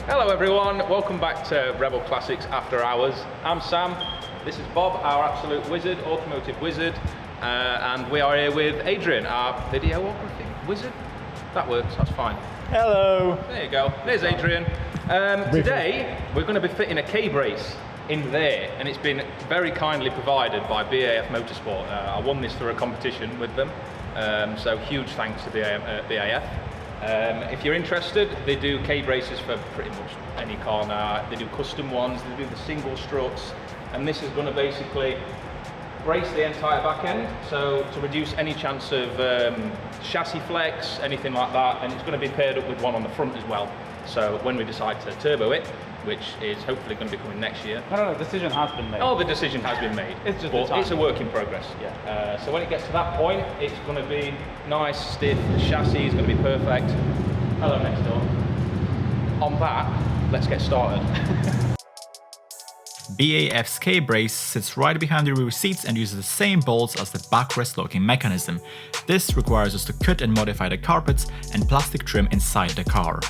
Hello everyone, welcome back to Rebel Classics After Hours. I'm Sam, this is Bob, our absolute wizard, automotive wizard, and we are here with Adrian, our videography wizard. That works, that's fine. Hello. There you go, there's Adrian. Today we're going to be fitting a K-Brace in there, and it's been very kindly provided by BAF Motorsport. I won this through a competition with them, so huge thanks to BAF. If you're interested, they do K-braces for pretty much any car now. They do custom ones, they do the single struts, and this is going to basically brace the entire back end, so to reduce any chance of chassis flex, anything like that, and it's going to be paired up with one on the front as well. So when we decide to turbo it, which is hopefully going to be coming next year. No, the decision has been made. Oh, the decision has been made. It's just but it's a work in progress. Yeah. So when it gets to that point, it's going to be nice, stiff, the chassis is going to be perfect. Hello next door. On that, let's get started. BAF's K-Brace sits right behind the rear seats and uses the same bolts as the backrest locking mechanism. This requires us to cut and modify the carpets and plastic trim inside the car.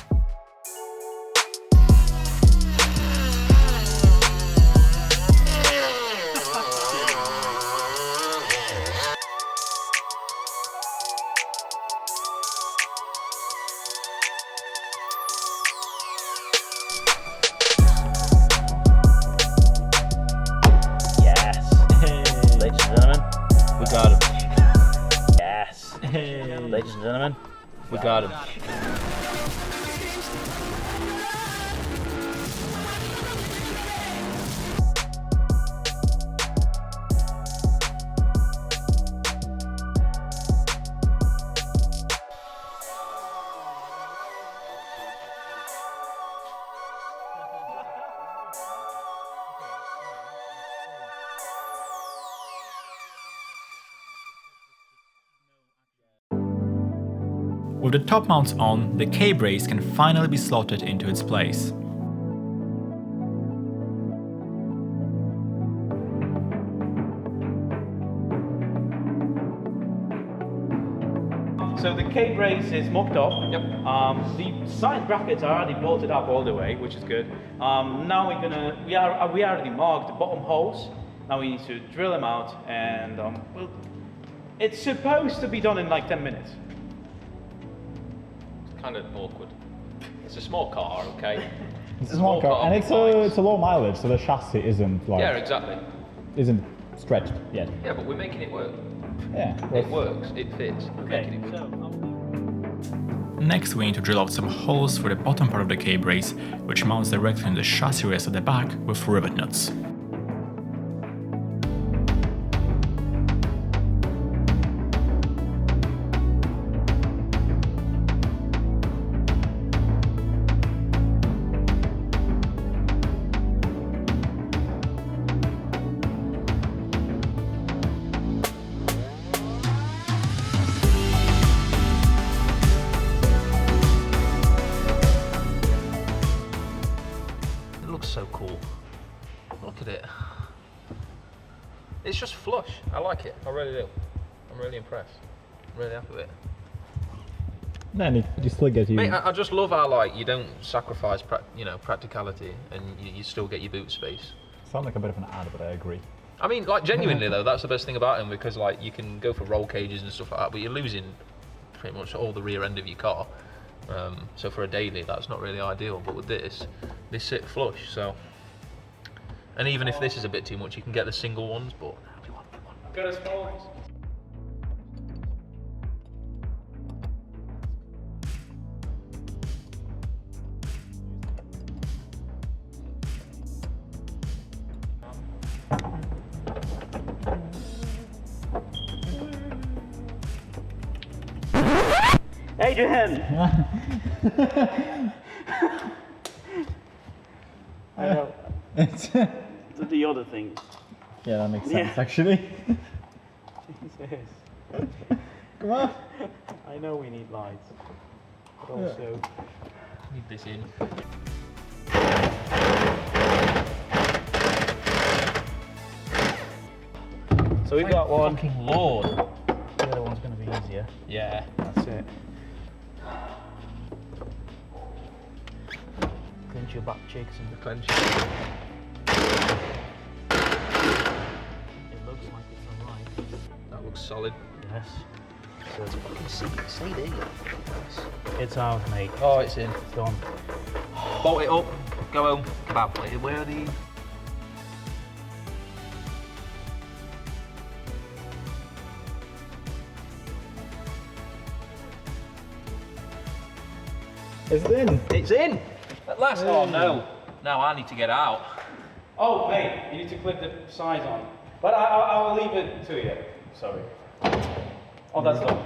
Ladies and gentlemen, we got him. With the top mounts on, the K-Brace can finally be slotted into its place. So the K-Brace is mocked up. Yep. The side brackets are already bolted up all the way, which is good. Now we already marked the bottom holes. Now we need to drill them out, and well, it's supposed to be done in like 10 minutes. Kind of awkward. It's a small car, okay? It's a small car, and it's a low mileage, so the chassis isn't like isn't stretched yet. Yeah, but we're making it work. Yeah, It works, it fits. Okay, so Next we need to drill out some holes for the bottom part of the K-Brace, which mounts directly on the chassis rest at the back with rivet nuts. So cool. Look at it. It's just flush. I like it. I really do. I'm really impressed. I'm really happy with it. Then you still get you. Mate, I just love how like you don't sacrifice practicality and you still get your boot space. Sound like a bit of an ad, but I agree. I mean, like genuinely though, that's the best thing about them, because like you can go for roll cages and stuff like that, but you're losing pretty much all the rear end of your car. So for a daily, that's not really ideal, but with this, they sit flush, so. And even if this is a bit too much, you can get the single ones, but. Got a small one. Adrian! I know. The other thing. Yeah, that makes sense actually. Jesus. Come on. I know we need lights, but also Need this in. So we've got one. Fucking lord. The other one's going to be easier. Yeah. That's it. Clinch clench your back cheeks and Clench. it looks like it's alright. That looks solid. Yes. So See there you go. it's out, mate. Oh, it's in. It's gone. Bolt it up. Go home. Kebab plate. Where are the? Is it in? It's in. At last. Oh no. Now I need to get out. Oh, mate, you need to clip the sides on. But I'll leave it to you. Sorry. Oh, that's done.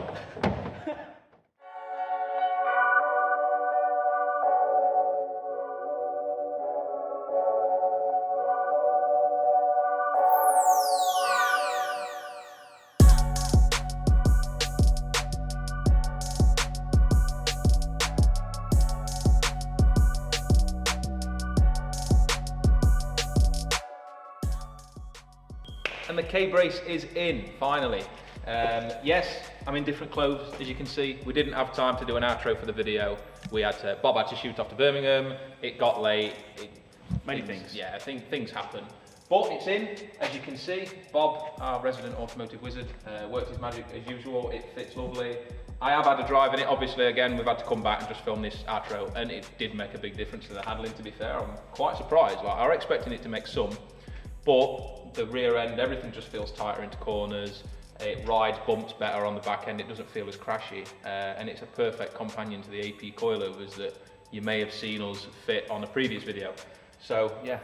And the K-Brace is in, finally. Yes, I'm in different clothes, as you can see. We didn't have time to do an outro for the video. Bob had to shoot off to Birmingham. It got late. Many things. Yeah, I think things happen. But it's in, as you can see. Bob, our resident automotive wizard, worked his magic as usual. It fits lovely. I have had a drive in it. Obviously, again, we've had to come back and just film this outro, and it did make a big difference to the handling, to be fair. I'm quite surprised. Like, I was expecting it to make some, but the rear end, everything just feels tighter into corners. It rides, bumps better on the back end. It doesn't feel as crashy, and it's a perfect companion to the AP coilovers that you may have seen us fit on a previous video. So yeah,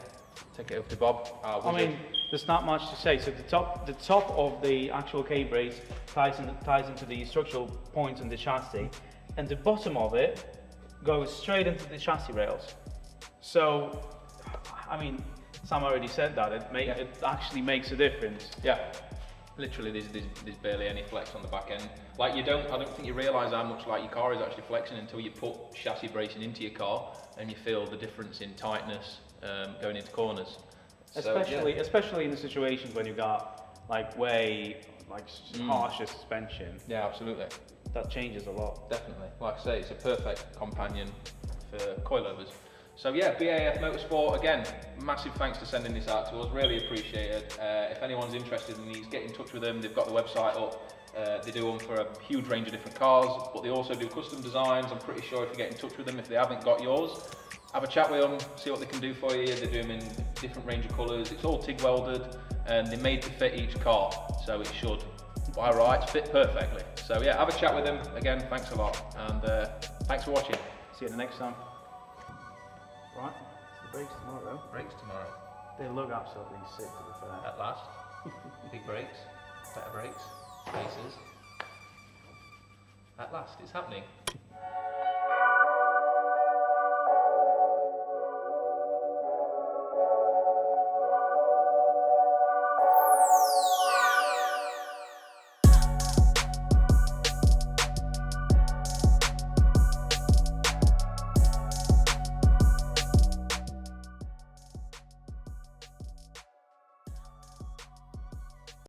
take it over to Bob. I mean, there's not much to say. So the top of the actual K-Brace ties into the structural points on the chassis, and the bottom of it goes straight into the chassis rails. So, I mean, Sam already said that it actually makes a difference. Yeah, literally there's barely any flex on the back end. Like I don't think you realise how much like your car is actually flexing until you put chassis bracing into your car and you feel the difference in tightness going into corners. Especially in the situations when you got like harsher suspension. Yeah, absolutely. That changes a lot. Definitely. Like I say, it's a perfect companion for coilovers. So yeah, BAF Motorsport, again, massive thanks for sending this out to us, really appreciated. If anyone's interested in these, get in touch with them. They've got the website up. They do them for a huge range of different cars, but they also do custom designs. I'm pretty sure if you get in touch with them, if they haven't got yours, have a chat with them, see what they can do for you. They do them in different range of colours. It's all TIG welded, and they're made to fit each car, so it should, by rights, fit perfectly. So yeah, have a chat with them. Again, thanks a lot, and thanks for watching. See you the next time. Right, it's the brakes tomorrow. Brakes tomorrow. They look absolutely sick, to be fair. At last. Big brakes, better brakes, faces. At last, it's happening.